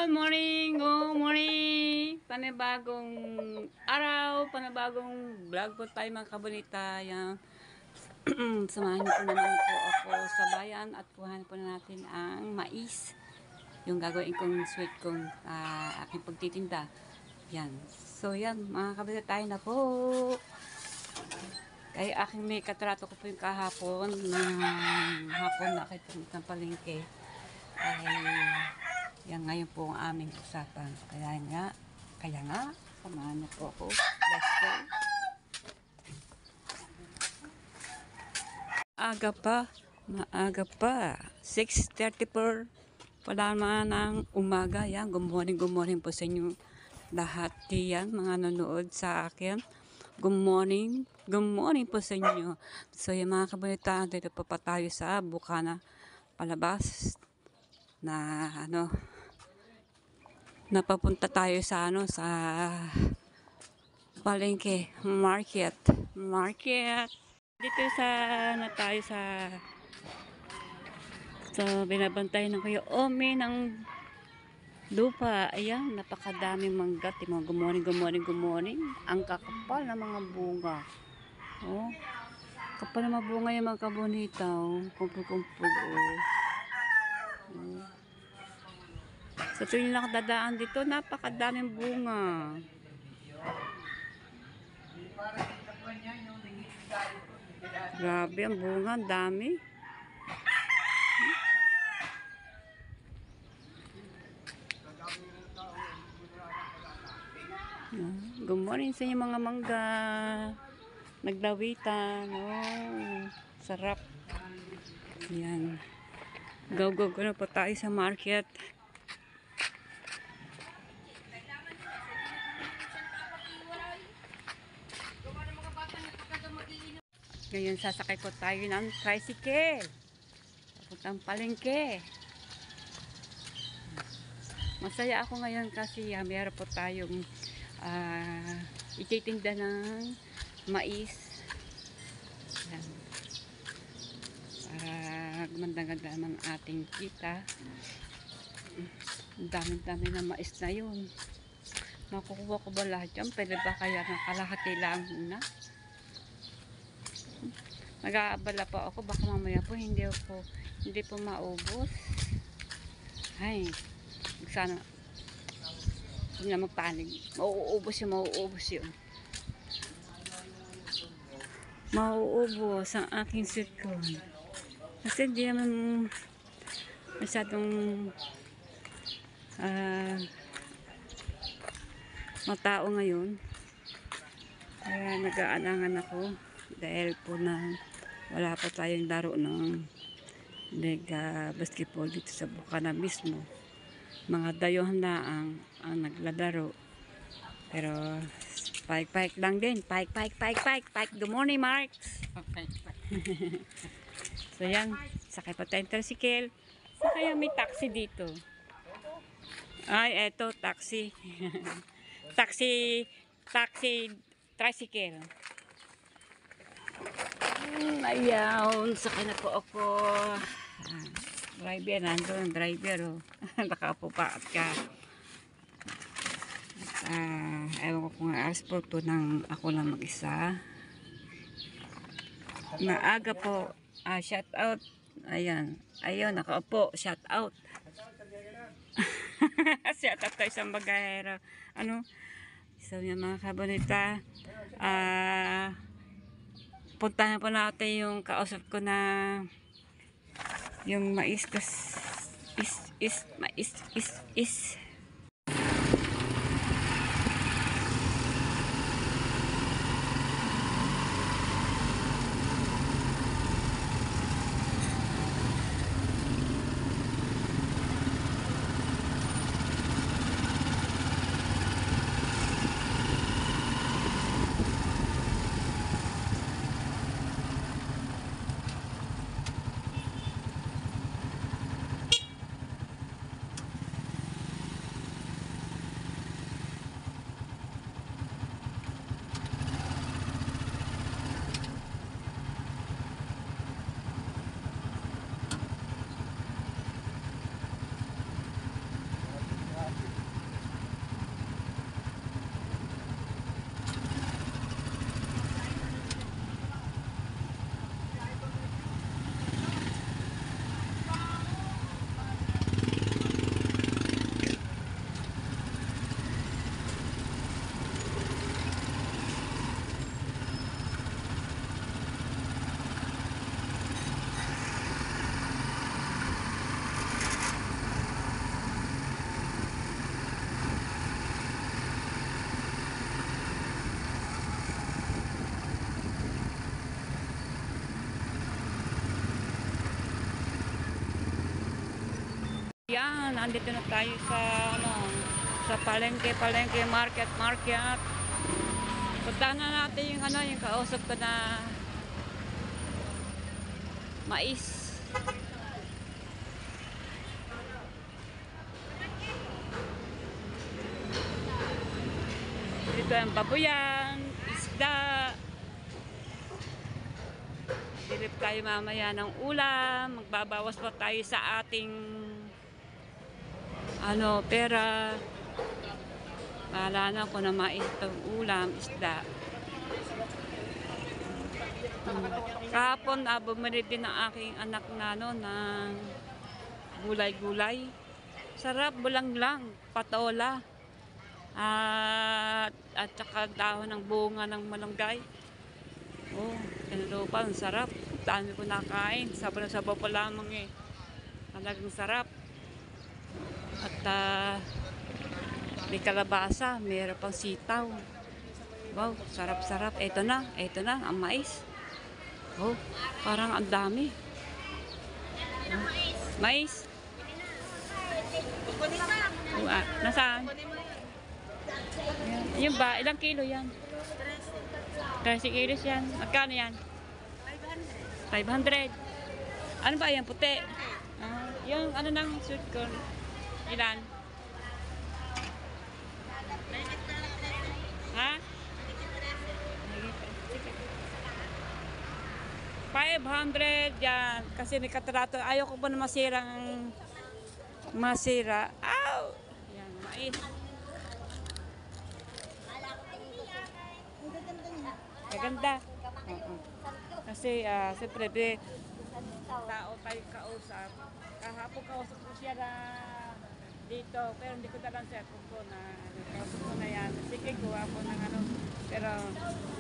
Good morning! Good morning! Panibagong araw, panibagong vlog po tayo mga kabunita. Yan. Samahan niyo po naman po ako sa bayan at kuhanin po na natin ang mais. Yung gagawin kong sweet kong aking pagtitinda. Yan. So yan, mga kabunita, tayo na po. Kaya aking may katrato ko po yung kahapon na hapon na kahit ng palengke. Yan ngayon po ang aming usapan. Kaya nga, samahan niyo po ako. Let's go. Maaga pa. 6:34 pala naman ng umaga. Yan, good morning po sa inyo lahat. Yan, mga nanonood sa akin. Good morning po sa inyo. So yung mga kabunita, dito pa tayo sa Bukana palabas na napapunta tayo sa sa palengke market. Dito tayo sa binabantay ng Kuya Omi ng lupa. Ayan, napakadaming mangga. Good morning. Ang kakapal ng mga bunga. Oh, kapal ng mga bunga yung mga kabunita. Oh, kumpul. Oh. Sa tuwing lang dadaan dito, napakadaming bunga. Grabe ang bunga, ang dami. Good morning sa inyo mga mangga. Naglawitan. Oh, sarap. Yan. Go na po tayo sa market. Ngayon sasakay po tayo ng tricycle. Papuntang palengke. Masaya ako ngayon kasi meron po tayong ititinda ng mais. Yan. Para gumanda-ganda ng ating kita. Ang dami na mais na yun. Makukuha ko ba lahat yan? Pwede ba kaya nakalahati lang muna? Nag-aabala pa ako, baka mamaya po hindi po maubos. Ay, sana huwag na magpanig. Mauubos yun. Mauubos ang aking sitcom. Kasi hindi naman masyadong matao ngayon. Kaya nag-aalangan ako dahil po na wala pa tayong laro ng basketball dito sa Bukana mismo. Mga dayuhan na ang naglalaro. Pero pike lang din. Pike. Good morning, Marks. So yan, sakay pa tayong tricycle. Sakay may taxi dito. Ay, eto, taxi. taxi, tricycle. Ayaw, sakay na po ako. Driver, nandun, driver. Nakaupo pa at ka. Ewan ko kung aras po ito ng ako lang mag-isa. Maaga po. Shout out. Ayan, nakaupo. Shout out. Shout out tayo sa bagahero. So yung mga kabunita, puntahan po natin yung kausap ko na yung mais is Yan, nandito na tayo sa sa palengke, market. Puntahan na natin yung yung kausap ko na mais. Dito ang babuyan, isda. Dilip tayo mamaya ng ulam. Magbabawas pa tayo sa ating pera. Bahala na ako na mais itong ulam, isda. Kahapon, bumili din ng aking anak na ng gulay-gulay. Sarap, bulang-lang, patola. At saka dahon ng bunga ng malunggay. Oh, kinalupan, sarap. Dami ko nakain. Sabaw pa lamang eh. Talagang sarap. At may kalabasa, mayroon pang sitaw. Wow, sarap-sarap. Ito na, ang mais. Oh, parang ang dami. Mais. Oh, nasaan? Yan ba? Ilang kilo yan? 13 kilos yan. Magkano yan? 500. Ano ba yan? Puti? Yung ng sweet corn. Ilan? Ha? 500 yan. Kasi may katrato. Ayaw ko pa na masira. Ow! Yan, mais. Maganda. Kasi siyempre tao tayo kausap. Kahapon kausap ko siya na dito, pero hindi ko talang cellphone ko na kausap ko na yan. Sige, gawa ko ng pero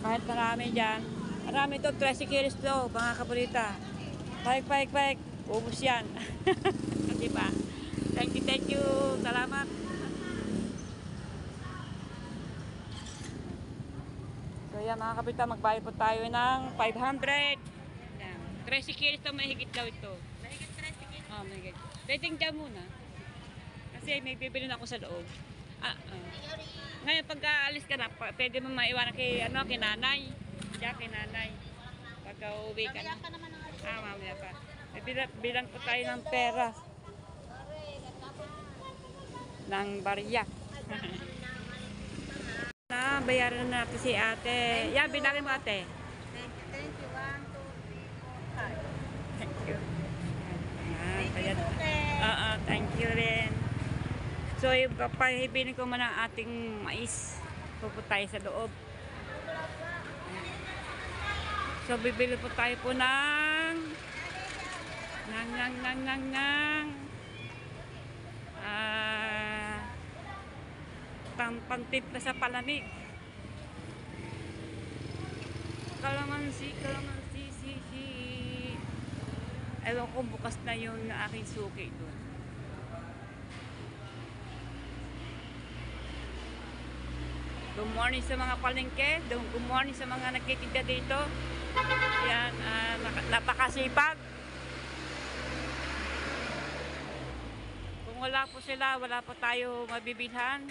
kahit marami dyan, marami to, 13 kilos to, mga kabalita. Paik, ubus yan. Diba? Thank you, salamat. So yan mga kabalita, magbayad po tayo ng 500. Yan. 13 kilos to, mahigit daw ito. Mahigit 13 kilos? Oo, mahigit. Dating dyan muna. Kasi may bibili na ako sa loob. Ngayon, pag aalis ka na, pwede mo maiwanan kay nanay. Diyan, kay nanay. Pag uwi ka na. Mamaya pa. Bilang po tayo ng pera. Ng barya. Bayaran na natin si ate. Yan, bilangin mo ate. Thank you. 1, 2, 3, 4, 5. Thank you. Thank you, Thank you rin. So, papahibilin ko man ang ating mais. Pupunta tayo sa loob. So, bibili po tayo po ng pangtimpla sa palamig. Kalamansi. Ewan ko, bukas na yung aking suki doon. Good morning sa mga palengke. Good morning sa mga nagtitinda dito. Yan, napakasipag. Kung wala po sila, wala po tayo mabibilhan.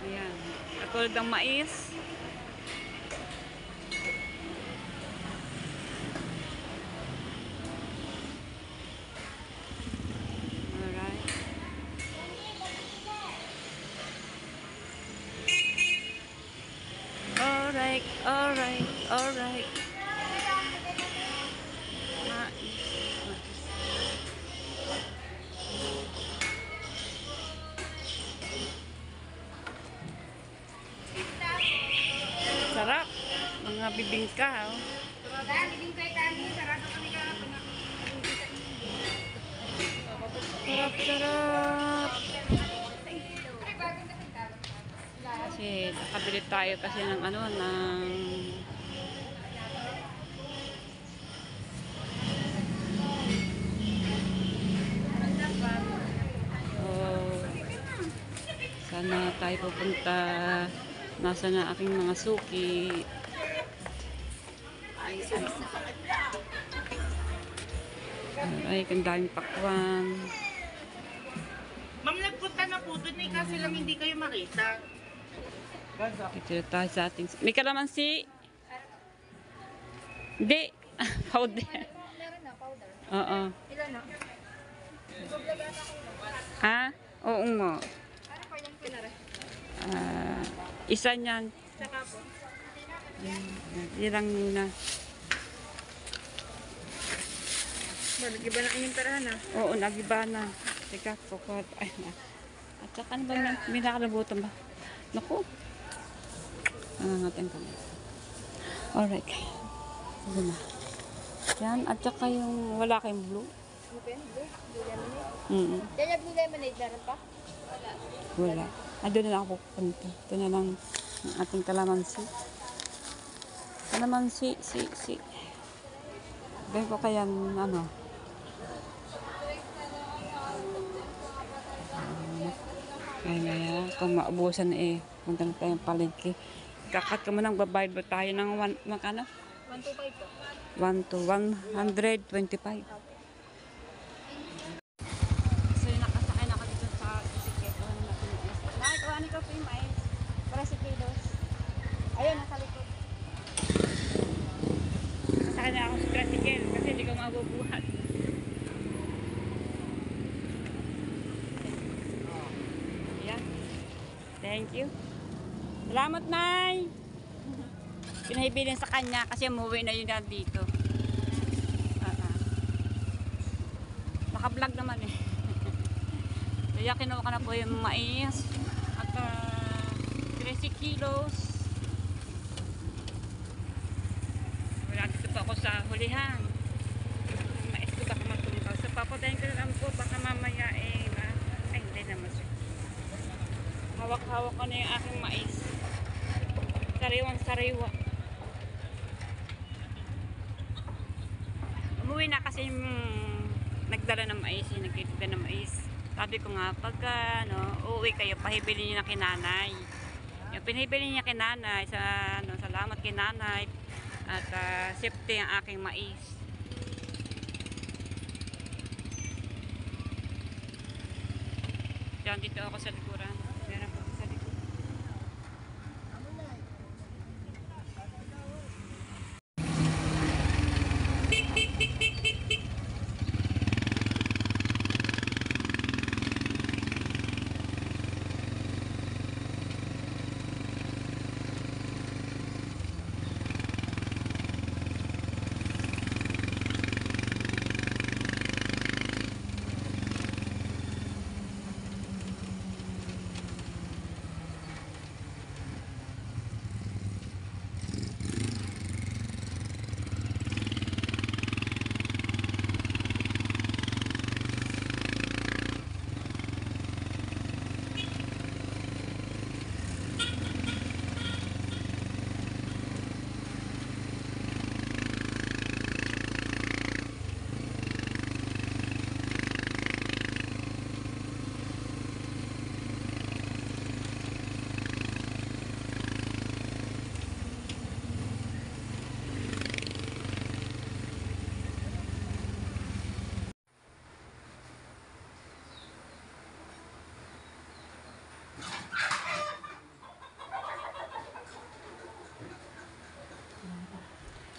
Ayan, katulad ng mais. Alright. Sarap. Mga bibingka. Sarap. Kasi nakabili tayo kasi ng sana tayo pupunta. Nasa na aking mga suki. Ay, ang daming pakwan. kasi lang hindi kayo makita. Dito tayo sa ating... May kalamansi? Hindi. Powder. Meron na, powder. Oo. Ilan na? Ha? Oo nga. Ano pa ilan ko na rin? Isa niyan. Saka po. Ilang muna. Nag-iba na inyong perahan na. Oo, nagiba na. Teka, kukuha. Ay, na. At saka ano ba na? May nakalabutan ba? Naku. Nangangatin ka na. Alright. Sige na. Yan. At saka yung wala kayong blue. Open, blue, blue lemonade. Kaya blue lemonade meron pa? Wala. Doon na lang ako pupunta. Ito na lang ang ating kalamansi. Kalamansi, si. Gawin ko kaya ano. Kaya kung maubusan punta na tayong palengke. Kakat ka mo nang babayad ba tayo ng magkano? 125 po. 1 to 125. So yung nakasakay na ako dito sa bisikleto natin. Nakikuhanin ko po yung mais. Para si kilos. Ayun, nasa likod. Nakasakay na ako sa tricycle kasi hindi ko mabubuhat. Ayan. Thank you. Salamat, Nay! Pinahibilin sa kanya kasi umuwi na yun dito. Naka-vlog naman eh. Kaya kinuha ka na po yung mais at 13 kilos. Wala dito pa ako sa hulihan. Mais ko baka matungkaw. So papatayin ko na lang po baka mamaya ay hindi naman siya. Hawak-hawak ko na yung aking mais. Sariwang-sariwa. Umuwi na kasi yung nagdala ng mais, yung nagtitinda ng mais. Sabi ko nga, pagka uuwi kayo, pahibili niyo na kinanay. Yung pinahibili niya kinanay, salamat kinanay. At safety ang aking mais. Diyan dito ako sa likuran. Meron po sa likod.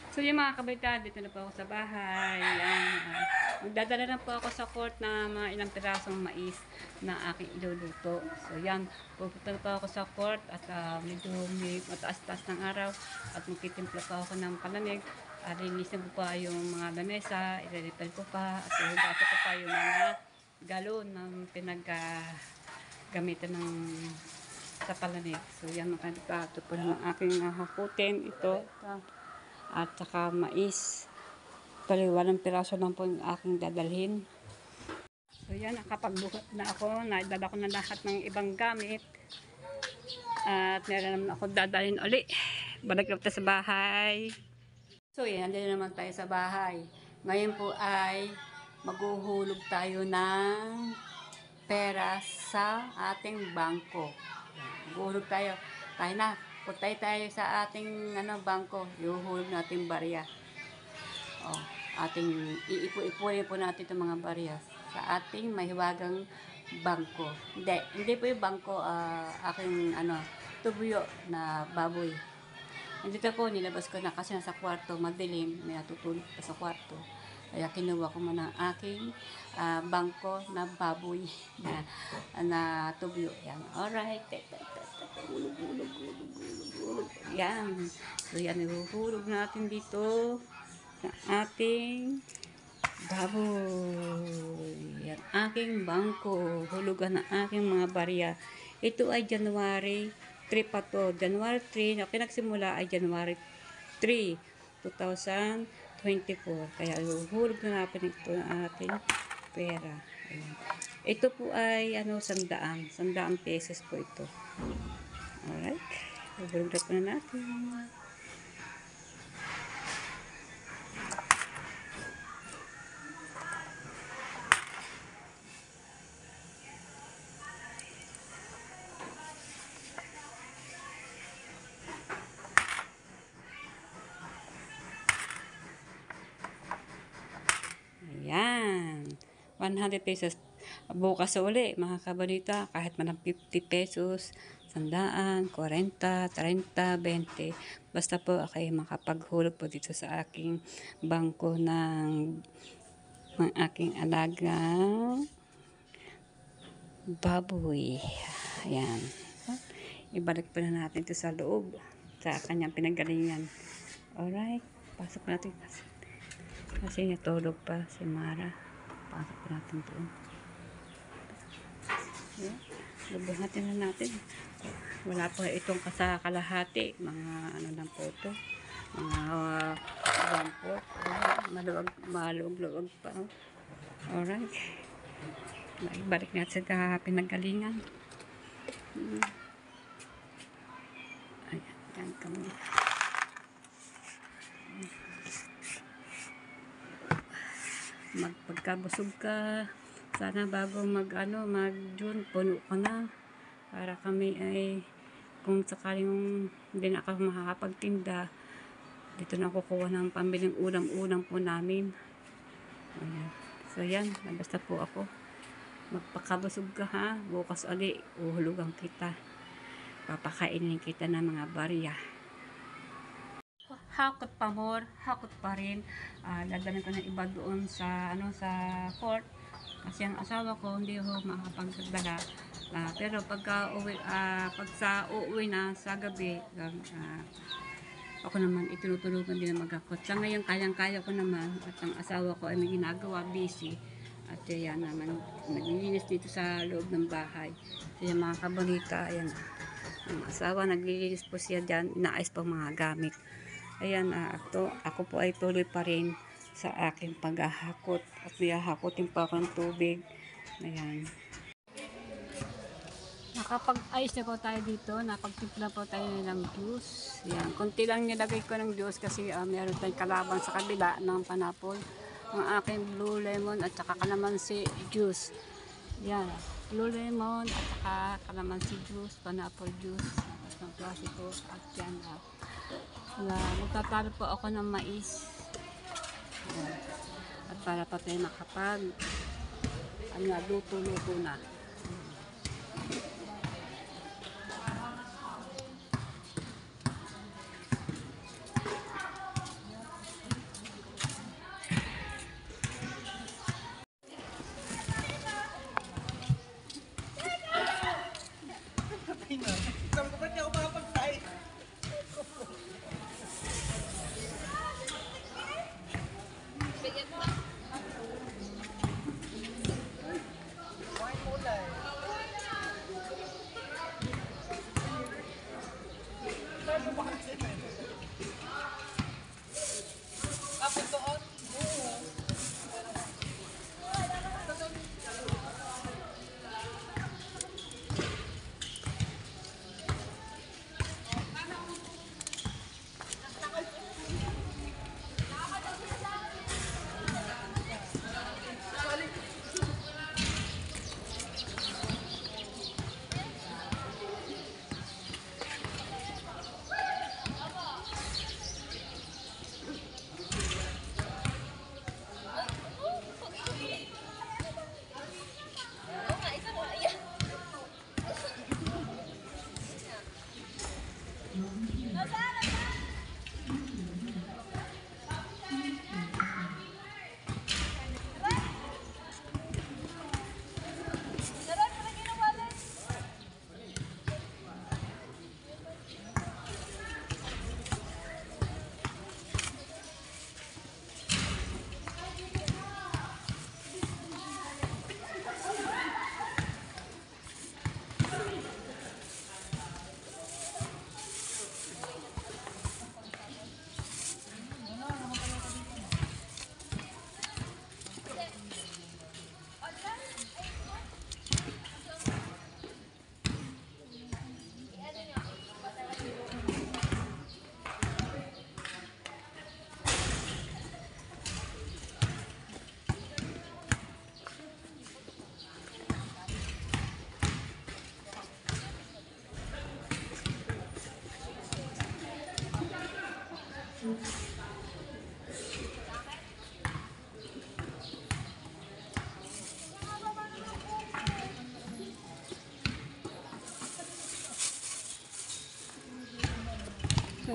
So yung mga kabaitan, dito na po ako sa bahay. Magdadala na po ako sa court na mga ilang pirasong mais na aking iluluto. So yan, pupunta na po ako sa court at medyo may mataas-taas ng araw at magtitimpla pa ako ng palamig. Linisin ko pa yung mga lamesa, ilalipal ko pa at ihugasan ko pa yung mga galon na pinaggamitan ng sa palamig. So yan, ito po yung aking hakutin. Ito. At saka mais. Walang piraso lang po yung aking dadalhin. So yan, nakapagbuhat na ako. Naidala ko na lahat ng ibang gamit. At meron naman ako dadalhin uli. Balik na sa bahay. So yan, nandito naman tayo sa bahay. Ngayon po ay maghuhulog tayo ng pera sa ating bangko. Maghuhulog tayo. Tayo na. Putay tayo sa ating bangko. Iuhulog natin barya. Iipunin po natin itong mga barya sa ating mahiwagang bangko. Hindi po yung bangko, aking tubuyo na baboy. Nandito po, nilabas ko na kasi nasa kwarto, madilim, may natutulog pa sa kwarto. Kaya kinuha ko muna ang aking bangko na baboy na tubuyo. Yan, alright. Hulog, hulog, hulog, hulog, hulog. Yan. So yan, ihuhulog natin dito sa ating baboy. Yan, aking bangko. Hulugan ng aking mga barya. Ito ay January 3 pa to. January 3, na pinagsimula ay January 3, 2024. Kaya huhulog na natin ito ng ating pera. Ayan. Ito po ay 100 pesos po ito. Alright. Huhulog na po na natin. Ayan. 100 pesos. Bukas uli, mga kabalita, kahit man ng 50 pesos, 100, 40, 30, 20. Basta po kayo makapaghulog po dito sa aking bangko ng aking alagang baboy. Ayan. Ibalik pa na natin ito sa loob, sa kanyang pinanggalingan. Alright. Pasok natin kasi natulog pa si Mara. Pasok pa natin doon. Lubuhatin na natin. Wala pa itong kasakalahati. Mga lang po ito. Mga po. Maluwag-luwag pa. Alright. Balik natin sa pinanggalingan. Ayan. Yan kami. Pagkabusog ka, sana bago mag June, puno ka na para kami ay kung sakaling hindi na ako makakapagtinda, dito na kukuha ng pambiling ulam po namin. Ayan. So yan, basta po ako, magpakabusog ka ha, bukas uli uhulugan kita, papakainin kita ng mga barya. Hakot pa more, hakot pa rin. Dadalhin ko ng iba doon sa court kasi ang asawa ko hindi ho makakapagdala. Pero pagka uuwi na sa gabi, ako naman itinutulungan din na mag-hakot. Sa ngayon kayang-kaya ko naman at ang asawa ko ay may ginagawa, busy. At yan naman, naglilinis dito sa loob ng bahay. Kaya mga kabalita, ayan, ang asawa naglilinis po siya dyan, inaayos pa mga gamit. Ayan, ako po ay tuloy pa rin sa aking paghahakot at hahakotin pa ako ng tubig. Ayan. Nakapag-ayos na po tayo dito, napagtimpla po tayo ng juice. Ayan, konti lang nilagay ko ng juice kasi meron tayong kalaban sa kabila ng panapol. Ang aking blue lemon at saka kalamansi juice. Ayan, blue lemon at saka kalamansi juice, panapol juice. At ng klase po at yan. Magtatalo po ako ng mais. At para pa tayo makapag luto-luto na.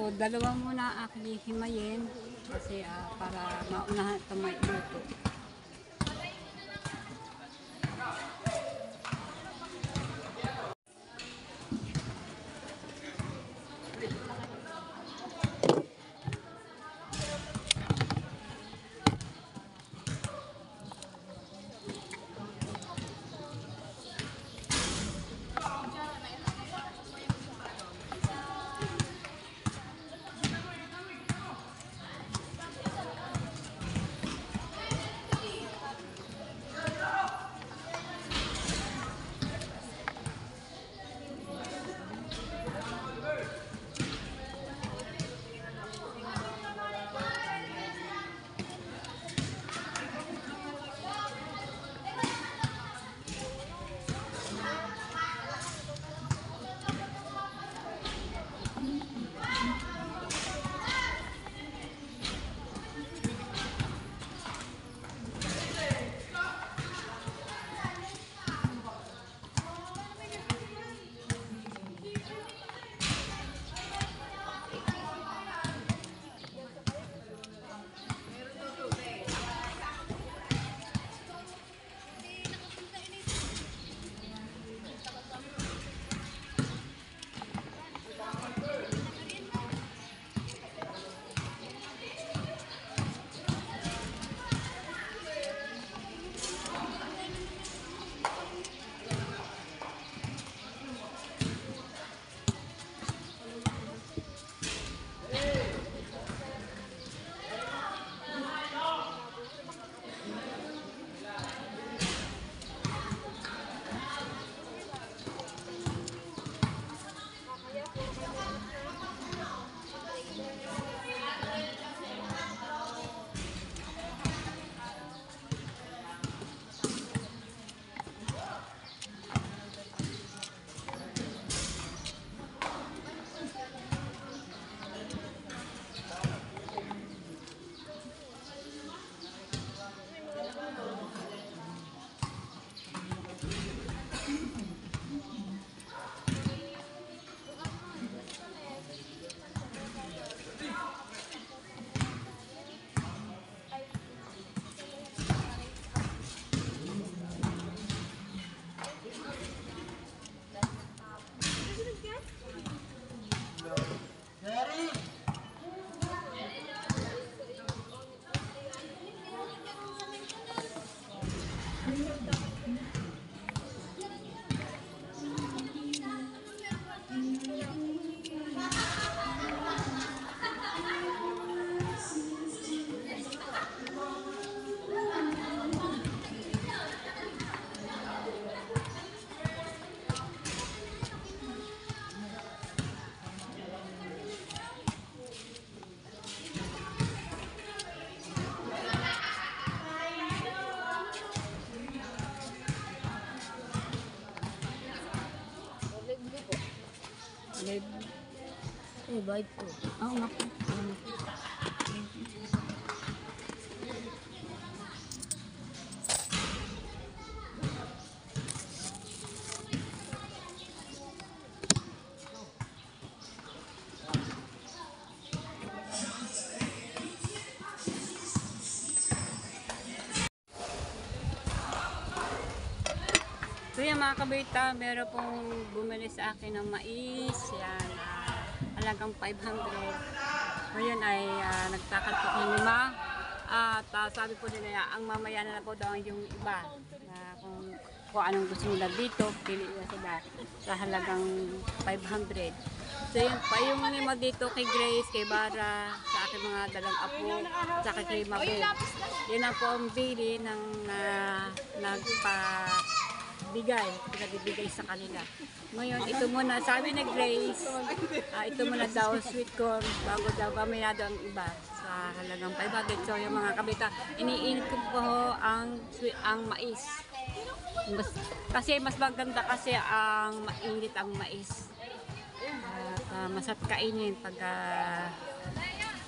So, dalawa muna aking himayin kasi para maunahan ito may luto. Bayad po. Oo nga po. So yan mga kabita, meron pong bumili sa akin ng mais. Yan, halagang 500. Ngayon ay nagtakal po ng 5. At sabi po nila, ang mamaya na po daw yung iba. Na kung anong gusto nila dito, pili nila sila sa halagang 500. So yun pa yung lima dito kay Grace, kay Bara, sa aking mga dalang apo, sa kay Mabel. Yan ang po ang bili ng pinabibigay sa kanila. Ngayon, ito muna, sabi ni Grace, ito muna daw, sweet corn, bago daw paminado ang iba sa halagang 500. So, yung mga kabita, iniinit ko po ang mais. Kasi mas maganda kasi ang mainit ang mais. At masarap kainin pagka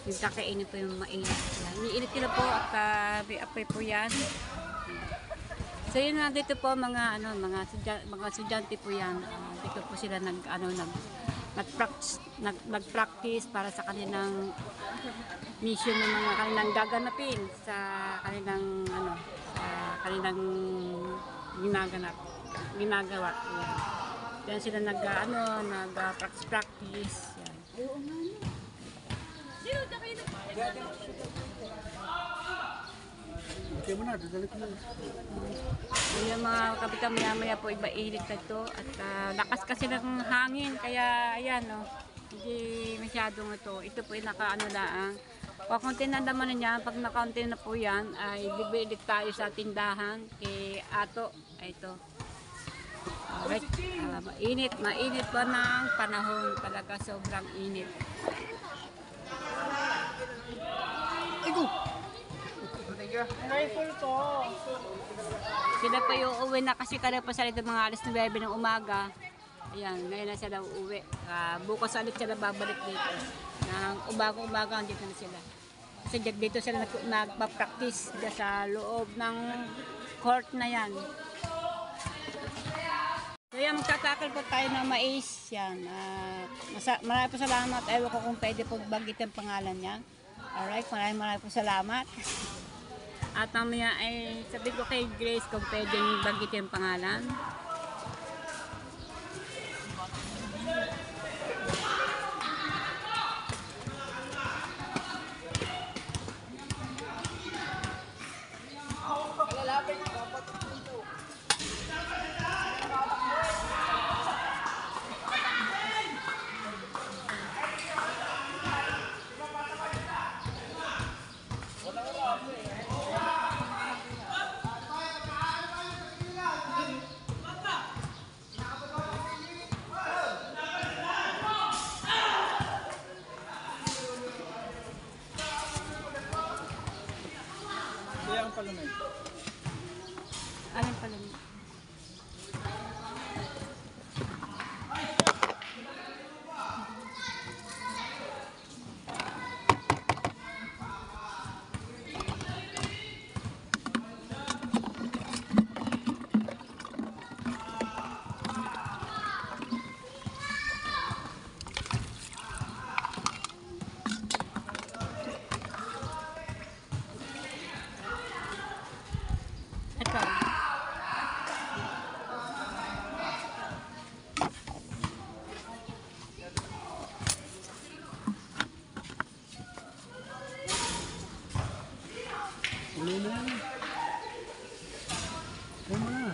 yung kakainin po yung mainit. Iniinit ko na po at may apoy po yan. So yun nga dito po mga estudyante po yan. Dito po sila nag-practice para sa kanilang mission ng mga kanilang gaganapin sa kanilang ginagawa. Yan. Yan sila nag-practice. Yan. Kaya mo na, dadalik mo na. Yung mga kapitan maya po iba init na ito at lakas kasi ng hangin kaya ayan hindi masyadong ito po ay nakaano lang. Kung konti na naman niya, pag nakaunti na po yan ay bibili tayo sa tindahan kay Ato. Ito. Alright. Mainit pa ng panahon talaga, sobrang init. Rifle ko. Sila pa yung uwi na kasi kada pa sa mga alas 9 ng umaga. Ayan, ngayon na sila uuwi. Bukas ulit sila babalik dito. Nang umaga dito na sila. Kasi dito sila nagpa-practice sa loob ng court na yan. So yan, magtatakal po tayo ng mais. Yan. Maraming po salamat. Ewan ko kung pwede po bagitin ang pangalan niya. Alright, maraming po salamat. At mamaya ay sabi ko kay Grace kung pwede bagitin ang pangalan. Kaya ang palamay. Alin pala niya? Ito. Ulo na yan. Kaya mo na.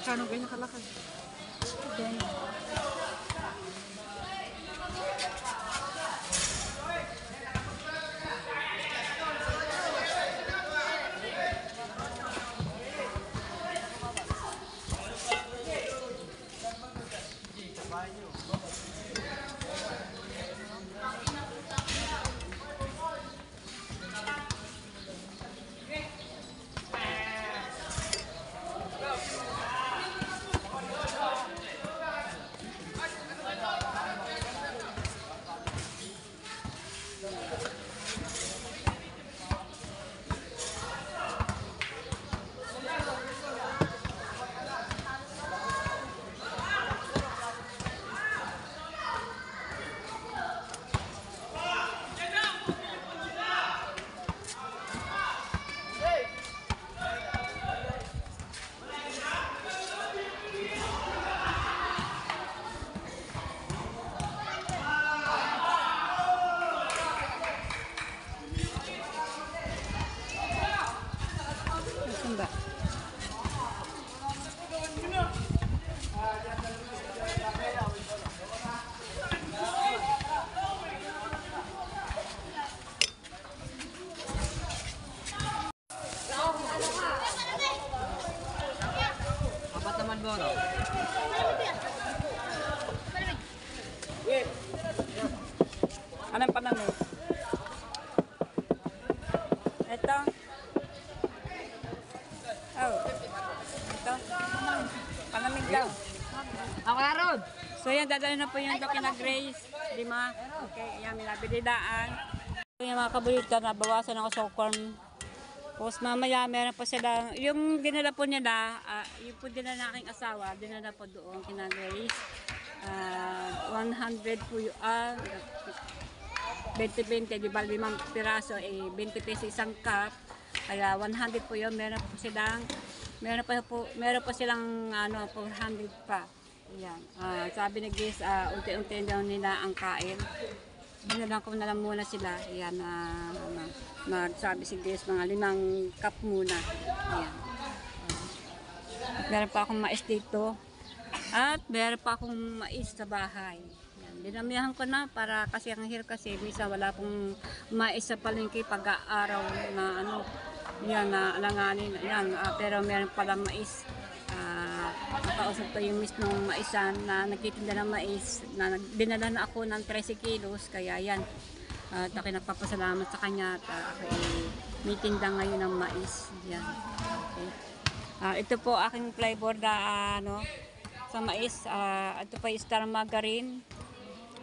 Kano ganyan kalaki? Samba. Apat naman mo, no? Anong panamig? Ito. Oh. Ito. Panamig daw. Ako na ron! So yan, dadalhin na po yung ito kina Grace. 5. Okay, ayan, may nabilidaan. Yung mga kabulita, nabawasan ako sa corn. Tapos mamaya, meron po sila, yung dinala po nila, yung po dinala na aking asawa, dinala po doon kina Grace. 100 po yung, 20-20, di ba 5 piraso, 20 pesos isang cup. Kaya 100 po yun, meron po silang 400 pa. Ayan. Sabi ni Grace, unti-unti daw nila ang kain. Binalang ko na lang muna sila. Ayan, nagsabi si Grace, mga 5 cup muna. Ayan. Meron pa akong mais dito. At meron pa akong mais sa bahay. Ayan. Dinamihan ko na para kasi ang hirap kasi misa wala pong mais sa palengke pag-aaraw na yan na alanganin. Yan, pero meron palang mais. Nakausap ko yung mismong maisan na nagtitinda ng mais na dinala na ako ng 13 kilos kaya yan at ako nagpapasalamat sa kanya at may tinda ngayon ng mais yan. Okay. Ito po aking flavor na sa mais, ito pa yung star margarine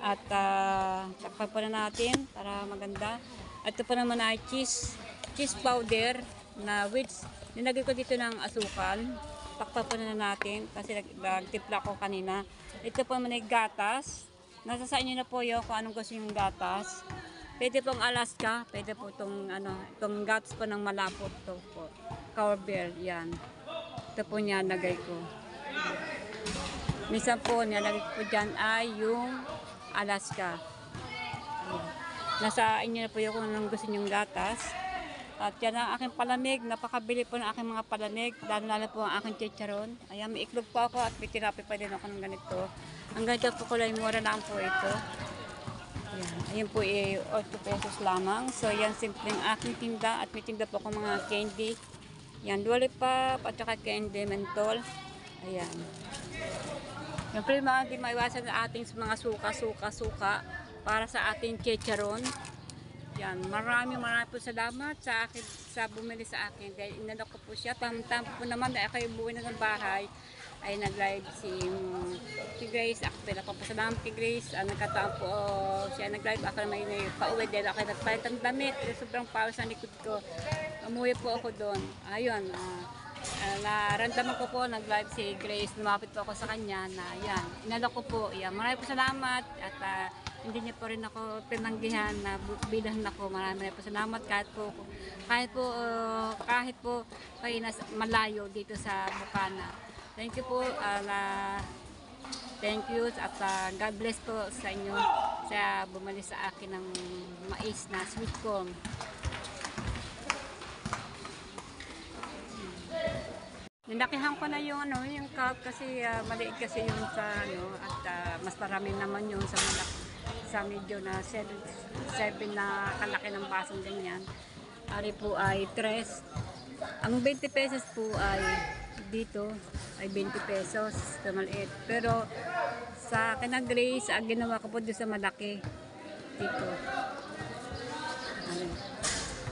at takpan po na natin para maganda. Ito po naman ay cheese powder na which nilagay ko dito ng asukal. Takpan po na natin kasi nagtipla ko kanina. Ito po naman ay gatas. Nasa sa inyo na po yun kung anong gusto yung gatas. Pwede pong Alaska, pwede po itong gatas po ng malapot to po. Cowbell, yan. Ito po niya nagay ko. Minsan po nilagay ko dyan ay yung Alaska. Ayan. Nasa inyo na po yun kung anong gusto yung gatas. At yan ang aking palamig. Napakabili po ng aking mga palamig. Lalo po ang aking chicharon. Ayan, may iklog po ako at may tinapi pa din ako ng ganito. Ang ganito po kulay mura lang po ito. Ayan, ayan po 8 pesos lamang. So yan, simpleng aking tinda. At may tinda po akong mga candy. Yan, lollipop at saka candy mentol. Ayan. Siyempre mga di maiwasan na ating mga suka para sa ating chicharon. Yan, maraming po salamat sa bumili sa akin dahil inalok ko po siya. Tamtam po naman na ako yung buwi na ng bahay ay nag-live si Grace. Ako pinapapasalamat kay Grace. Nagkataon po siya nag-live. Ako naman yung pauwi dahil ako nagpalit ng damit. Sobrang pawis ang likod ko. Umuwi po ako doon. Ayun, naramdaman ko po, nag-live si Grace, lumapit po ako sa kanya na yan, inalo ko po, yan, maraming po salamat at hindi niya po rin ako tinanggihan na bilang ako, maraming po salamat kahit po kayo malayo dito sa Bukana. Thank you po, thank you at God bless po sa inyo sa bumalik sa akin ng mais na sweet corn. Ninakihan ko na yung yung cup kasi maliit kasi yung sa at mas marami naman yung sa medyo na 7 na kalaki ng basong ganyan. Ari po ay 3. Ang 20 pesos po ay dito ay 20 pesos sa maliit. Pero sa akin na Grace, ang ginawa ko po doon sa malaki dito.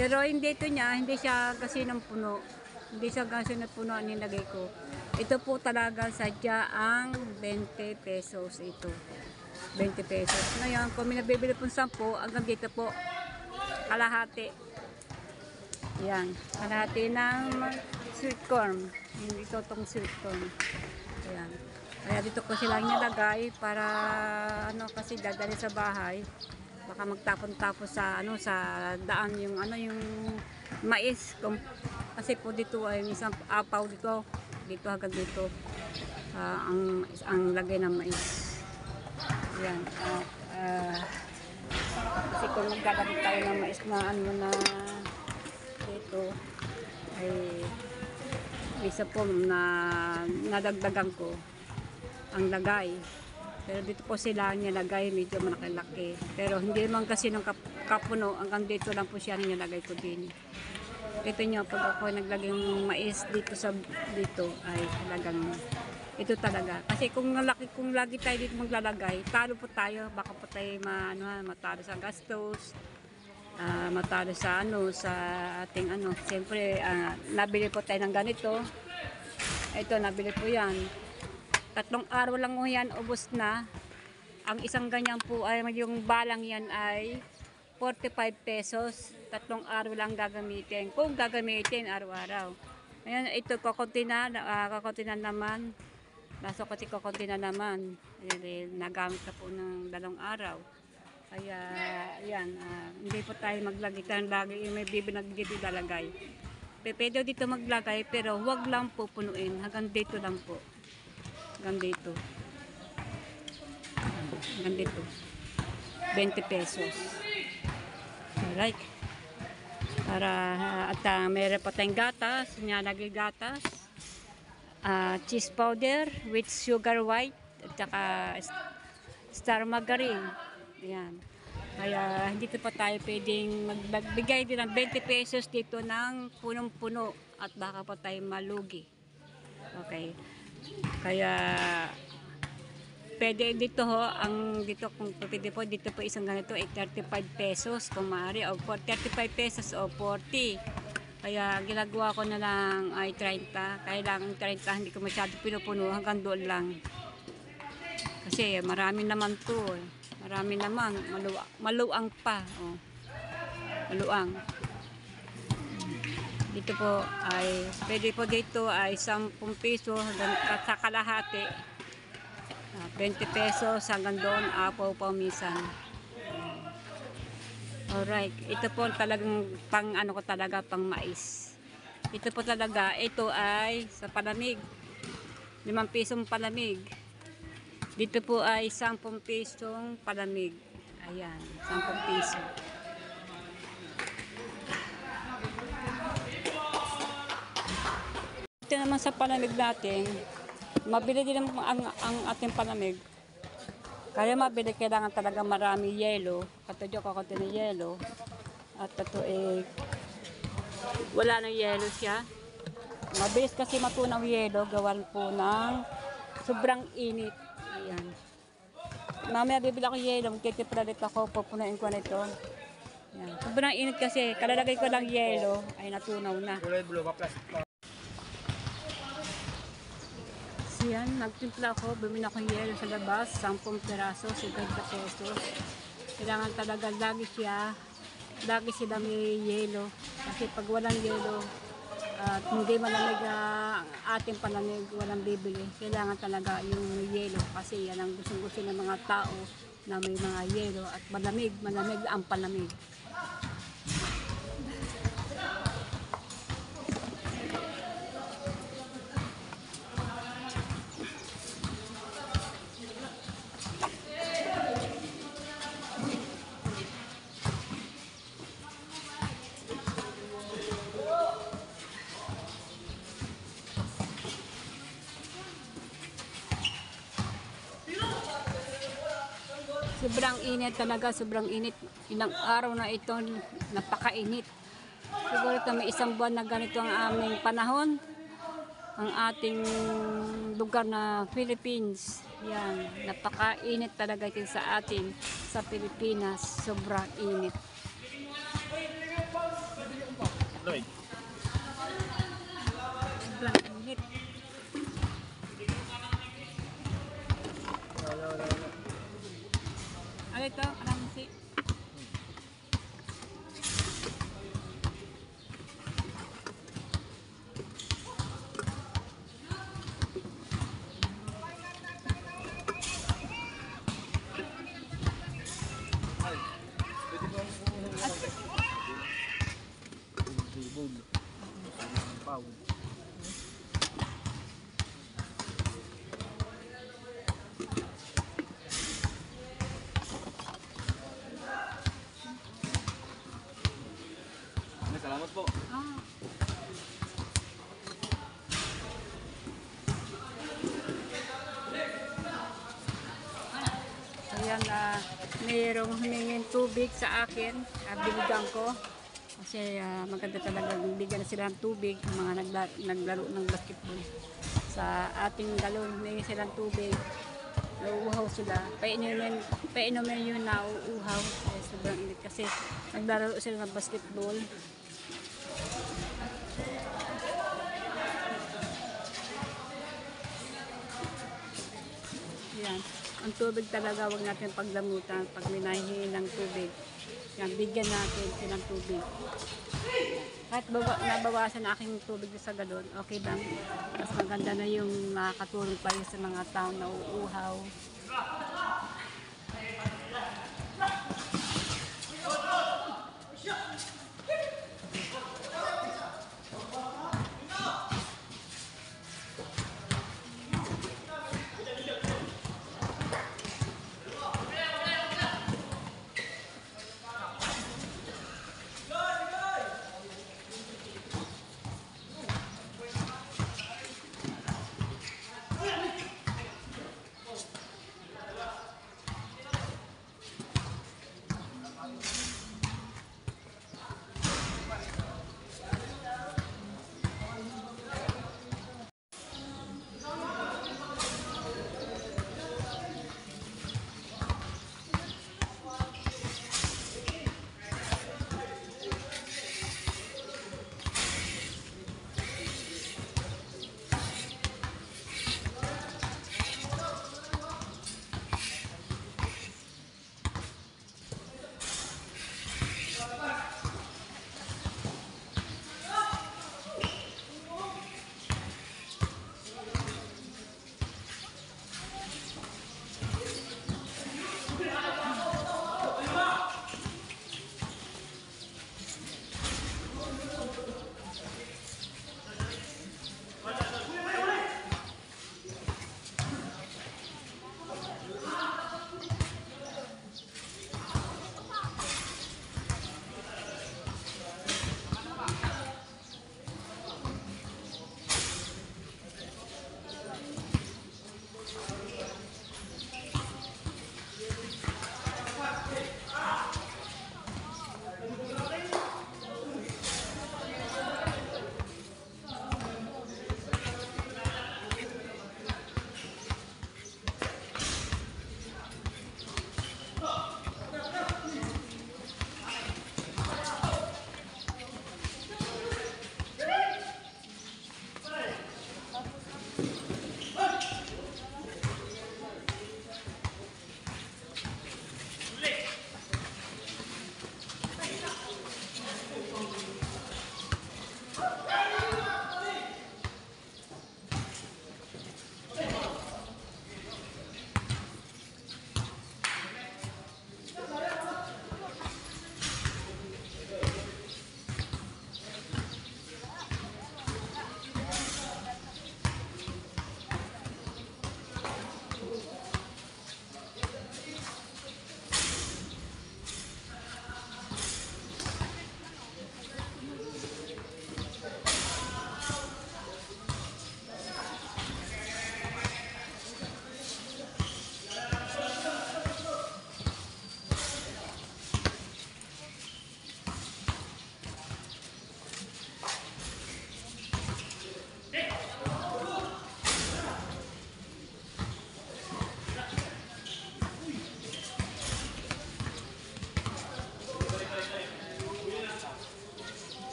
Pero hindi hindi siya kasi ng puno. Hindi siya kasi na puno ang nilagay ko. Ito po talaga sadya ang 20 pesos ito. 20 pesos. Ngayon, kung may nabibili po 10, hanggang dito po, kalahati. Yan. Kalahati ng sweet corn. Ito itong sweet corn. Ayan. Kaya dito ko sila nilagay para kasi dadali sa bahay. Baka magtapon-tapon sa sa daan yung yung mais. Kasi po dito ay isang apaw dito hanggang dito ang lagay ng mais. Yan. Kasi kung naglalagay tayo ng mais na na dito ay isa po na nadagdagan ko ang lagay. Pero dito po sila nilagay medyo malaki. Pero hindi man kasi ng kapuno hanggang dito lang po siya nilagay ko din. Ito nyo, pag ako naglagay ng mais dito ay talagang ito talaga. Kasi kung lagi tayo dito maglalagay, talo po tayo. Baka po tayo matalo sa gastos, matalo sa sa ating Siyempre, nabili po tayo ng ganito. Ito, nabili po yan. 3 araw lang mo yan, ubos na. Ang isang ganyan po ay yung balang yan ay 45 pesos. 3 araw lang gagamitin. Kung gagamitin araw-araw. Ayan, ito kakunti na naman. Nasa kakunti na naman. Ayan, nagamit na po ng 2 araw. Kaya, ayan, hindi po tayo maglagay. Lagi may lalagay. Pwede dito maglagay, pero huwag lang po punuin. Hanggang dito lang po. Hanggang dito. Hanggang dito. 20 pesos. Alright. Para at meron pa tayong gatas, nilagay gatas, cheese powder with sugar white at saka star margarine. Ayan. Kaya hindi pa tayo pwedeng magbigay din ng 20 pesos dito ng punong-puno at baka pa tayo malugi. Okay. Kaya pwede dito dito kung pwede po dito po isang ganito ay 35 pesos kung maaari o 35 pesos o 40. Kaya ginagawa ko na lang ay 30. Kailangan 30, hindi ko masyado pinupuno hanggang doon lang. Kasi marami naman to. Marami naman, maluang pa. Oh. Maluang. Dito po ay pwede po dito ay 10 piso hanggang sa kalahati. 20 pesos hanggang doon, apaw pa minsan. Alright, ito po talagang pang ko talaga, pang mais. Ito po talaga, ito ay sa palamig. 5 pisong palamig. Dito po ay 10 pisong palamig. Ayan, 10 piso. Ito naman sa palamig natin, mabili din ang ating palamig. Kaya mabili, kailangan talaga marami yelo. Katulad ko konti na yelo. At ito wala nang yelo siya. Mabilis kasi matunaw yelo. Gawan po ng sobrang init. Ayan. Mamaya bibili ako yelo. Magtitipla dito ako. Pupunain ko na ito. Ayan. Sobrang init kasi. Kalalagay ko lang yelo. Ay natunaw na. Yan, nagtimpla ako, bumili ako ng yelo sa labas, 10 piraso, 50 pesos. Kailangan talaga lagi sila may yelo. Kasi pag walang yelo, At hindi malamig ang ating palamig, walang bibili. Kailangan talaga yung may yelo kasi yan ang gustong-gusto ng mga tao na may mga yelo at malamig ang palamig. Sobrang init talaga, sobrang init. Ilang araw na ito, napakainit. Siguro ito may isang buwan na ganito ang aming panahon. Ang ating lugar na Philippines. Yan, napakainit talaga ito sa atin, sa Pilipinas. Sobrang init. Lloyd. Sobrang init. Ano ito? Anong si? Pwede ba bubog. Pawid. Salamat po. Ah. Ayan, mayroong humingin tubig sa akin. Binigyan ko. Kasi maganda talaga bigyan na sila ng tubig. Yung mga naglaro ng basketball. Sa ating galon, humingi sila ng tubig. Nauuhaw sila. Painumin yun na uuhaw. Sobrang init kasi naglaro sila ng basketball. Yan. Ang tubig talaga, huwag natin paglamutan pag may nahihingi ng tubig. Yan, bigyan natin silang tubig. Kahit nabawasan na aking tubig sa galon, okay lang. Mas maganda na yung makakatulong pa yun sa mga tao na uuhaw.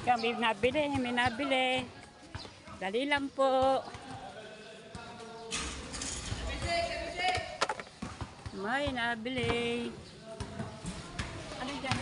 Kami nabili, may nabili. Dali lang po. May nabili. Ano dyan?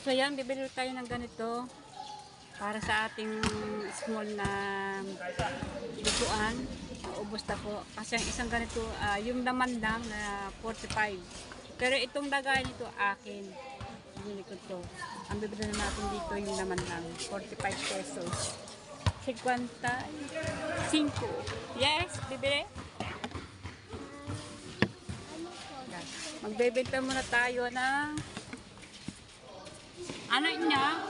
So yan, bibili tayo ng ganito para sa ating small na lutuan. Ubos na po. Kasi ang isang ganito, yung laman lang na 45. Pero itong lagay nito akin. Bibili ko to. Ang bibili na natin dito yung laman lang. 45 pesos. 55. Yes, bibili. Magbebenta muna tayo ng ano niya?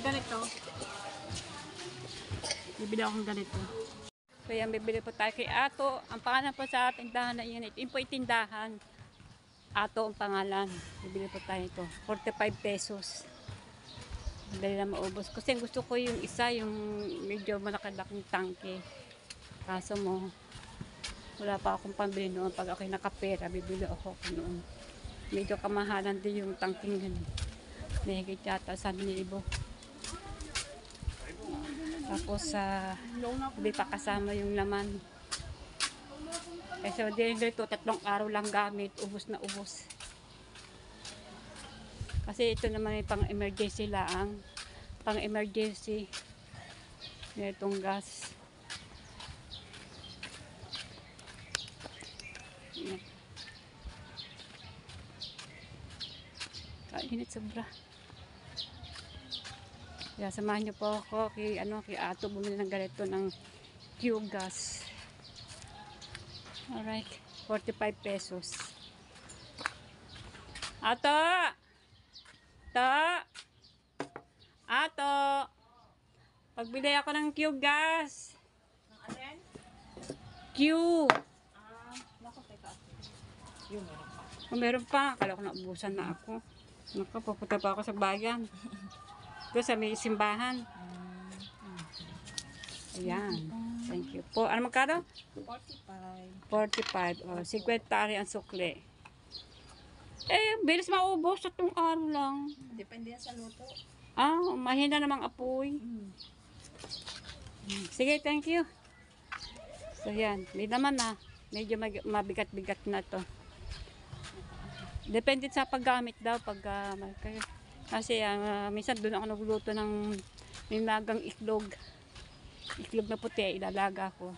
Ganito. Bibili akong ganito. So yan, bibili po tayo kay Ato. Ang pangalan po sa tindahan na yun. Yun po yung tindahan. Ato ang pangalan. Bibili po tayo ito. 45 pesos. Dali na maubos. Kasi gusto ko yung isa, yung medyo malaki-laking tangke. Kaso mo, wala pa akong pambili noon. Pag ako'y nakapera, bibili ako noon. Medyo kamahalan din yung tangking ganun. Nahigit yata 1,000. Tapos hindi pa kasama yung laman. Kasi dito 3 araw lang gamit, ubos na ubos. Kasi ito naman ay pang emergency lang. Pang emergency. Itong gas. Kainit sobra. Kaya samahan niyo po ako kay Ato bumili ng ganito ng Q-gas. Alright, 45 pesos. Ato! Ato! Pagbili ako ng Q-gas. Q! Meron pa. Akala ko naubusan na ako. Pupunta pa ako sa bayan. Doon sa may simbahan. Ayan. Thank you po. Ano magkano? 45. O, 50 ari ang sukle. Bilis maubos sa itong araw lang. Depende yan sa luto. Mahina namang apoy. Sige, thank you. So, yan. May naman na. Medyo mabigat-bigat na to. Depende sa paggamit daw. Kasi minsan doon ako nagluto ng nilagang itlog. Itlog na puti, ilalaga ko.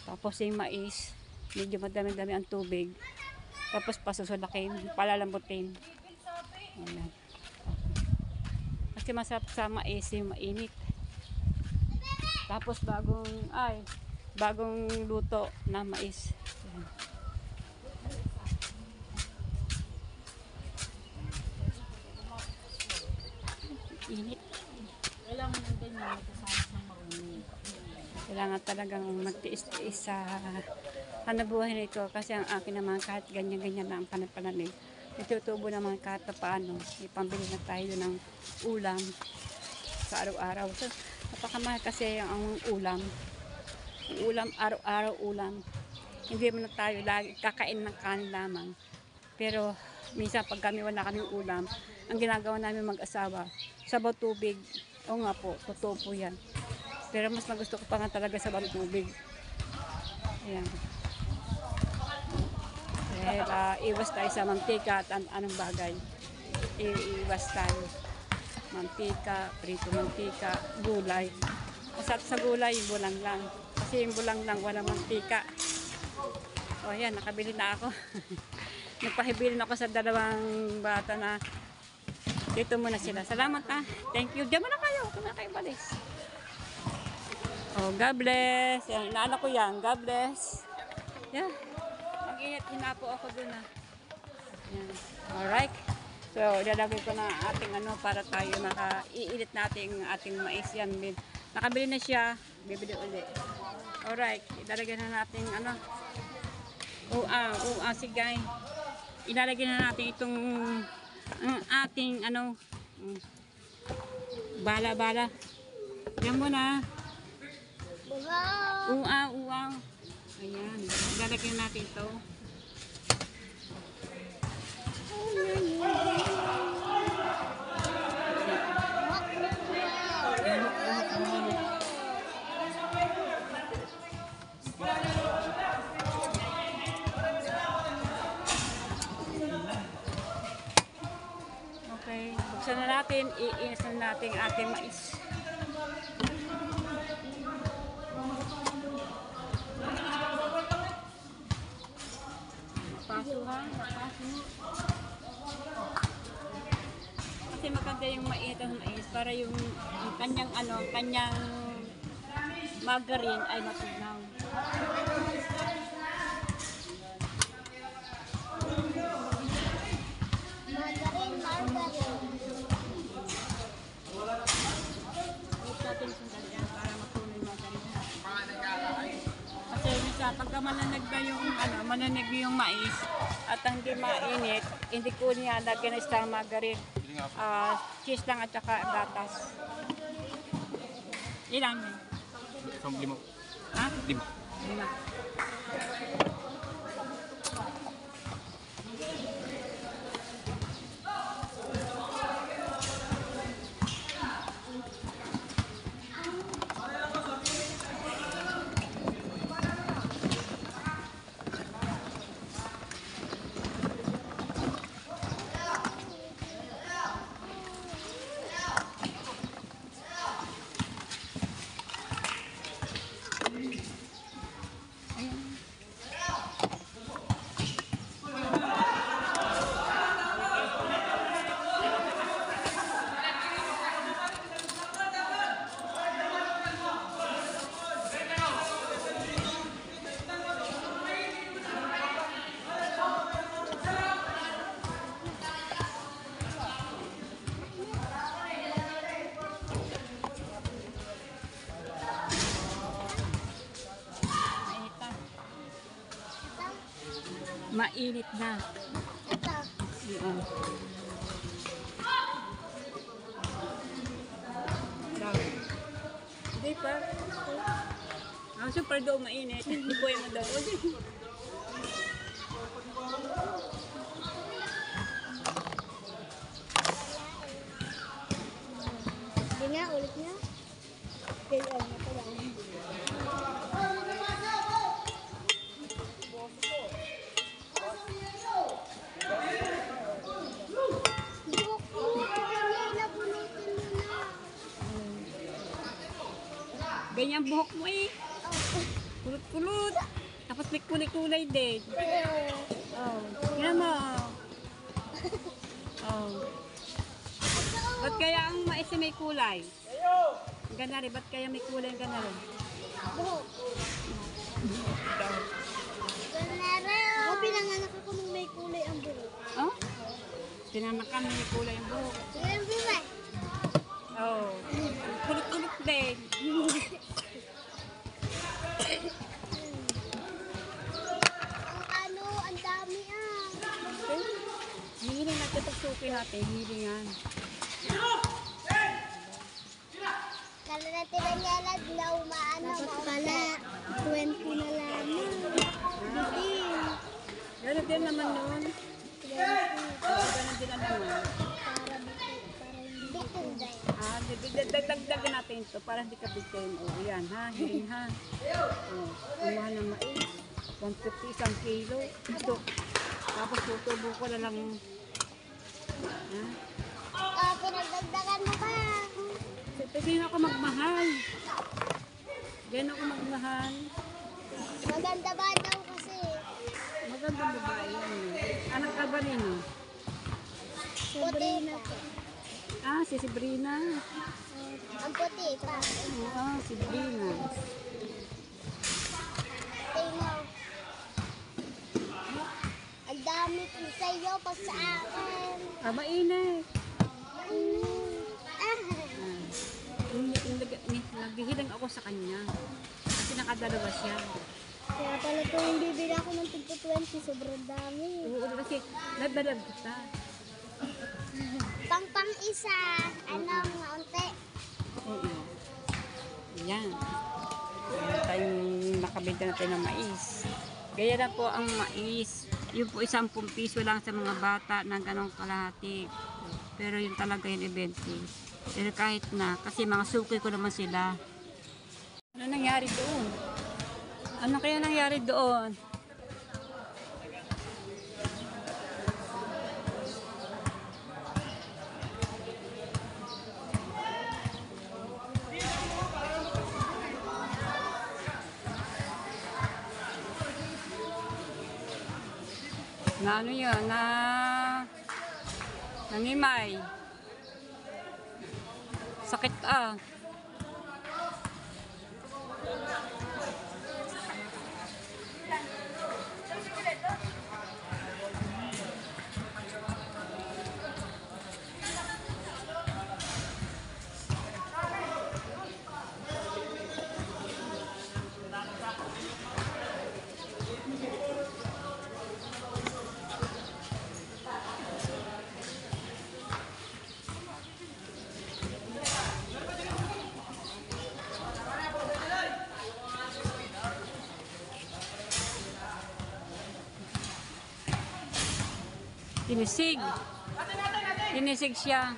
Tapos yung mais, medyo madami-dami ang tubig. Tapos pasusulakin, palalambutin. Ayan. Kasi masarap sa mais, yung mainit. Tapos bagong luto na mais. Ayan. Init. Kailangan ng ganyan, magkasama sa marunong. Kailangan talagang magtiis-tiis sa buhay nito. Kasi ang akin naman kahit ganyan-ganyan na ang panapanalig. Itutubo naman kahit paano. Ipambili na tayo ng ulam sa araw-araw. So, napakamahal kasi ang ulam. Ang ulam, araw-araw ulam. Hindi mo na tayo lagi kakain ng kanin lamang. Pero minsan pag kami wala kaming ulam, ang ginagawa namin mag-asawa, sabaw tubig. O nga po, totoo po yan. Pero mas nagusto ko pa nga talaga sabaw tubig. Ayan. Dahil iwas tayo sa mantika at anong bagay. Iwas tayo. Mantika, prito mantika, gulay. Masarap sa gulay, yung bulang lang. Kasi yung bulang lang, walang mantika. O ayan, nakabili na ako. Nagpahibilin ako sa dalawang bata na dito muna sila. Salamat ha. Thank you. Diyan muna kayo. Huwag na kayo balis. Oh, God bless. Yan, inaala ko yan. God bless. Yan. Mag-init. Hinapo ako dun ha. Yan. Alright. So, ilalagay ko na ating ano para tayo iinit natin ating mais yan. Nakabili na siya. Bibili ulit. Alright. Ilalagay na natin ano. Sige. Ilalagay na natin itong ating ano bala-bala. Yan muna. Uaw. Ayan. Ilalagay na natin ito. Okay, buksan na natin, iinis na natin ating mais. Paso ha, paso. Kasi maganda yung mainit ang mais para yung kanyang kanyang margarine ay matunaw. Kasi minsan pagka mananag yung mais at hindi mainit, hindi ko niya lagyan ng isang margarine. Cheese lang at saka gatas. Ilan yun? Isang limo. Ha? Limo. Lima. Mainit na. Yun. Hindi pa. Super daw mainit. Hindi po yung daw. Hindi nga, ulit nga. Kaya na pala. Ganyan buhok mo eh. Kulot-kulot. Tapos may kulay-kulay din. Oh. Yan mo. Oh. Ba't kaya ang mais may kulay? Ang ganda rin. Ba't kaya may kulay ang ganda rin? Buhok. Ako pinanganak ako nung may kulay ang buhok. Oh? Pinanakan may kulay ang buhok. Siyempre ba? Oh. Kulot-kulot din. Ang dami Hiling natin ito suki natin. Hilingan. Kala natin ang yalag na umaano. Dapat pala 20 na lamang. Hindi. Ganun din naman nun. Ganun din naman. Para hindi Tinday. Dagdagan natin ito para hindi ka bitin. O, yan ha, hiling ha. O, ang mahal ng mais. 150 isang kilo. Ito. Tapos tutubo ko na lang. Ha? Pinagdagdagan mo pa. Hindi na ako magmahal. Hindi na ako magmahal. Maganda ba daw kasi? Magandang babae yan. Anak ka ba ninyo? Puti pa. Ah, si Sabrina. Ang puti pa. Oo, si Sabrina. Tingnan. Ang dami ko sa iyo pa sa akin. Ah, mainit. Ah. Naghihilang ako sa kanya. Kasi nakadalawa siya. Kaya pala ito yung bibili ako ng tigpo 20. Sobrang dami. Oo, kasi nagdalag kita. Pang isa. Anong unti? Oo. Yan. Meron tayong nakabenta natin ng mais. Gaya na po ang mais. Yun po 10 piso lang sa mga bata na ganong kalahati. Pero yun talaga yung 20. Pero kahit na, kasi mga suki ko naman sila. Ano nangyari doon? Ano kaya nangyari doon? Na ano yun? Na nangimay. Sakit ah. Tinisig. Tinisig siya.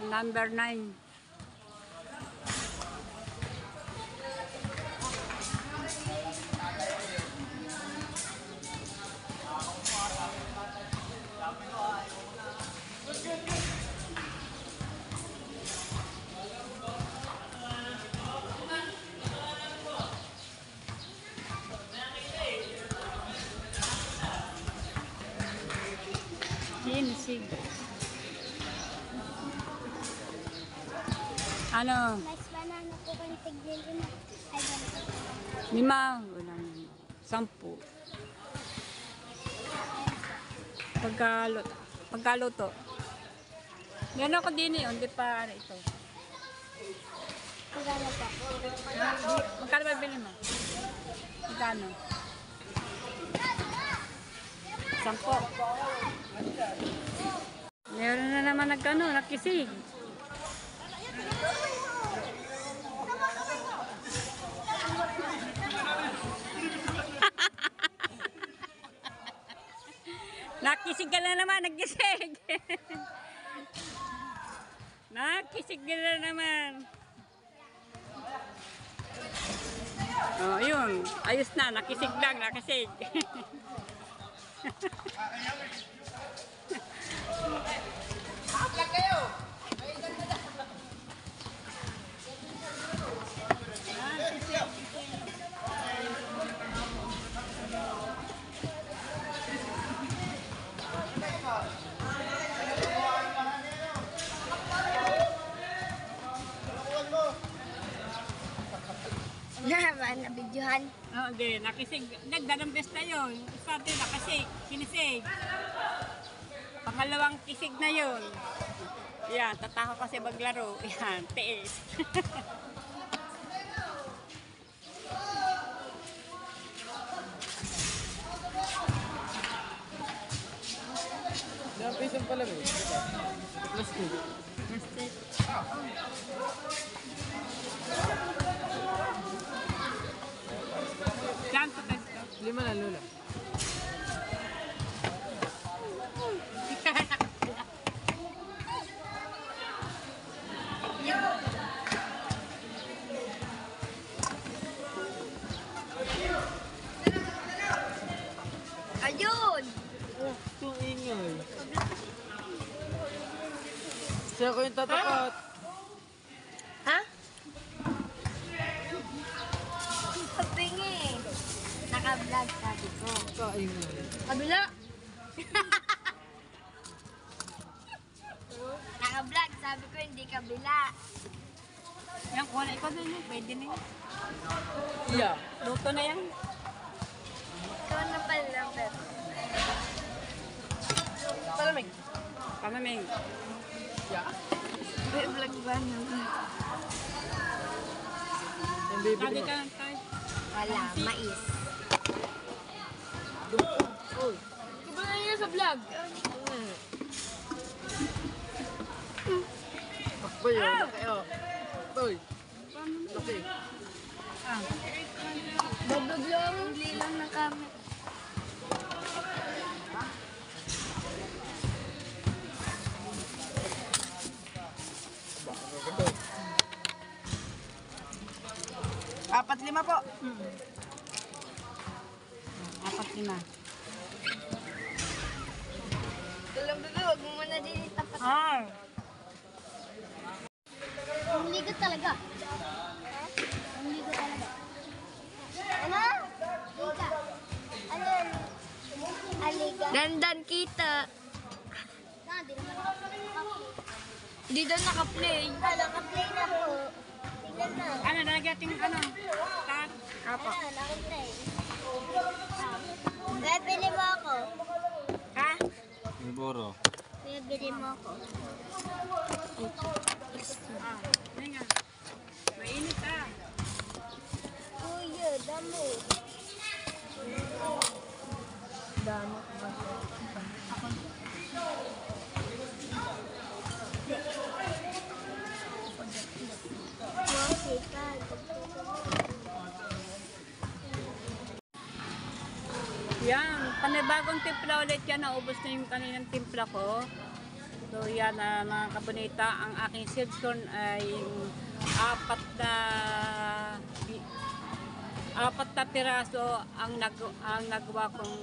Number 9. Tinisig. Ano? Mas banana po kung tignan yun. Ay, ganito. 5. Walang 10. Pagkaluto. Yan ako din eh. Hindi pa ano ito. Magkano po? Magkano ba bilhin mo? Magkano? 10. Meron na naman nakisig. Nakisig ka na naman, nagisig. Nakisig ka na naman. Oh, yun. Ayos na, nakisig lang, nakisig. Naman, nabidyohan. Oh, hindi, nakisig. Nagdanang best na yun. Sa atin, nakisig, kinisig. Pangalawang kisig na yun. Yan, tatako kasi maglaro. Yan, tiis. Napisan pala ba? Plastic. Plastic. Yan, plastic. 5 na lula. Kasi ako yung tatakot. Ha? Sabi nga eh. Naka-vlog sabi ko. Kain mo. Kabila. Naka-vlog sabi ko hindi kabila. Yan, kuha na ikaw na yun. Pwede na yun. Yeah. Luto na yan. Ikaw na pala. Palamig. Pamaming. Yeah. May vlog ba nyo? Yung baby Lagi mo. ka, tay. Wala, mais. Oh. Kabila niya sa vlog. Takbo yun. Laki oh. Toy. Laki. Babaglong. Hindi lang na kami. Apat lima po. 4-5. Alam bebe, huwag mo muna din itapat. Ah! Ang ligot talaga. Ang ligot talaga. Ano? Liga. Ano yun? Aliga. Dandan kita. Di naman nakaplay. Di daw nakaplay. Nakaplay na po. Tingnan na. Ano, nalagyating ano? Tat. Apo. Nakaplay. Kaya pili mo ako. Ha? Iboro. Kaya pili mo ako. Ah, hindi nga. Mainit ah. Kuya, damo. Damo. Yan, panibagong timpla ulit yan. Naubos na yung kaninang timpla ko. So yan, mga kabunita, ang aking silkon ay apat na piraso ang nagawa kong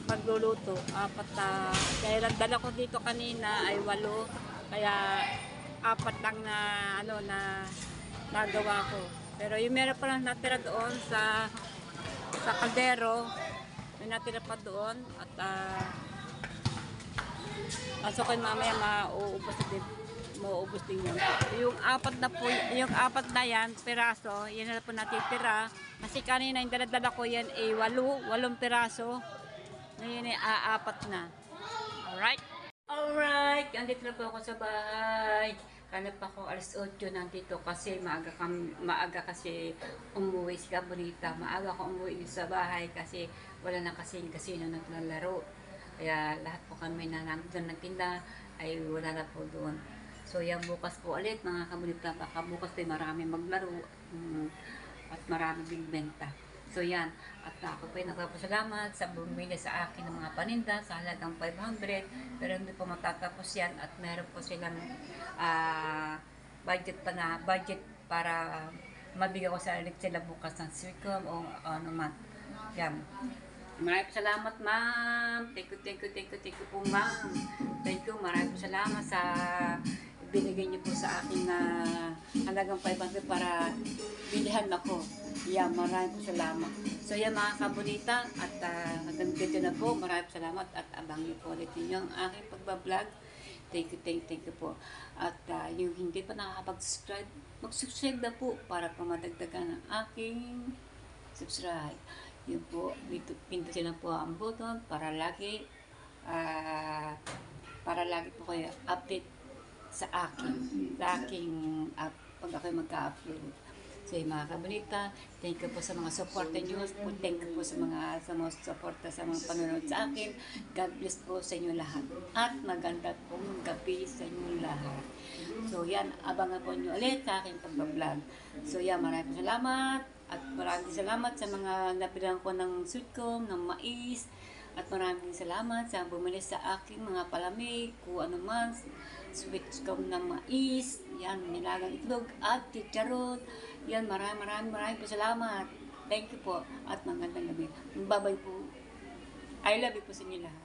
pagluluto. Dahil ang dala ko dito kanina ay 8. Kaya 4 lang na nagawa ko. Pero yung meron pa lang natira doon sa kaldero, may natira pa doon at pasokin mamaya mauubos din yun. Yung 4 na yan, piraso, yan na po natitira. Kasi kanina yung daladala ko yan ay 8 piraso. Ngayon ay 4 na. Alright? Alright, andito na po ako sa bahay. Kanap ako alas 8 nandito kasi maaga kasi umuwi si Kabonita. Maaga ako umuwi sa bahay kasi wala na kasing kasino naglalaro. Kaya lahat po kami na nandun ng tinda ay wala na po doon. So yan bukas po ulit mga Kabonita. Baka bukas din marami maglaro at marami bigbenta. So yan, at ako po ay nagpapasalamat sa bumili sa akin ng mga paninda sa halagang 500, pero hindi po matatapos yan at meron po silang budget para mabigyan ko sa sila bukas ng sircom o ano man. Yan. Maraming salamat ma'am. Thank you po ma'am. Thank you, maraming salamat sa binigay niyo po sa akin na halagang 500 para bilihan ako. Yeah, maraming salamat. So yan mga Kabonita, at hanggang dito na po, maraming salamat at abang niyo po ulit ninyo ang aking pagbablog. Thank you po. At yung hindi pa nakakapag-subscribe, mag-subscribe na po para po madagdagan ang aking subscribe. Yun po, pindutin lang po ang button para lagi po kayo update sa aking pag ako'y magka-upload. So yung mga Kabonita, thank you po sa mga supporta nyo. Thank you po sa mga supporta sa mga panonood sa akin. God bless po sa inyo lahat. At maganda pong gabi sa inyo lahat. So yan, abangan po nyo ulit sa aking pag-vlog. So yan, maraming salamat. At maraming salamat sa mga nabilang ko ng sweetcom, ng mais. At maraming salamat sa bumili sa aking mga palamig, kung ano man, sweetcom ng mais, yan, nilagang itlog, at chicharon. Yan, maraming po salamat. Thank you po, at magandang gabi. Bye-bye po. I love you po sa inyo lahat.